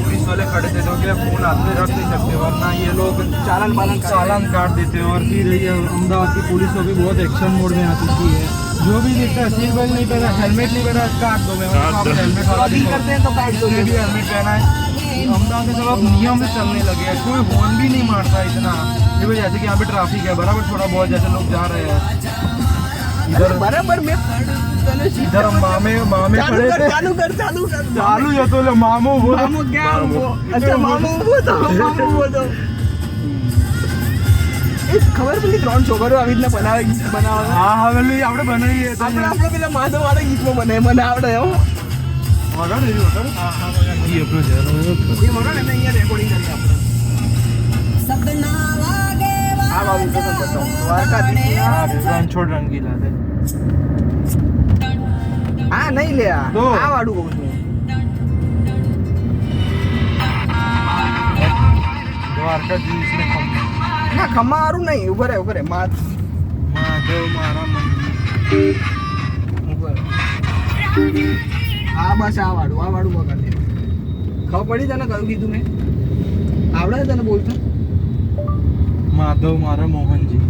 Police वाले खड़े थे तो क्या फोन हाथ में रख नहीं सकते, वरना ये लोग चालान काट देते। और फिर ये अहमदाबाद की पुलिस को भी बहुत एक्शन मोड में आ चुकी है। जो भी दिखता है सीट बेल्ट नहीं पहना, हेलमेट नहीं पहना, काट दो। मैं हेलमेट करते हैं तो काट दो, ये भी हेलमेट पहना है। अहमदाबाद में सब अब नियम से चलने लगे हैं, कोई हॉर्न भी नहीं मारता इतना। देखो जैसे कि यहाँ पे ट्रैफिक है बराबर, थोड़ा बहुत जैसे लोग जा रहे हैं इधर बराबर में, इधर मामे खड़े थे। चालू है तो मामू वो अच्छा मामू वो तो ખબર પડી 3 છોકરીઓ આવી રીતના બનાવે. હા હવે આપણે બનાવીએ તો આપણે પેલા માધવ વાળા ગીતમાં મને આવડે હો. વગાડ દેજો વગાડ. હા જી આપણો જરો એ વગાડ એને અહીંયા રેકોર્ડિંગ કરી આપણે. સદના લાગે આ બાબુ તો બતાવો દ્વારકાધીશ હા રણછોડ રંગીલા દે. હા નહીં લે આ વાળું કહું છું. દ્વારકાધીશ ને ના ખમારું નહીં, ઉભો રે માધવ મારા મંદિર ઉપર. આ બસ આ વાળું વગર દે. ખબર પડી તને કયું કીધું મેં? આવડે તને બોલતો? માધવ મારા મોહનજી.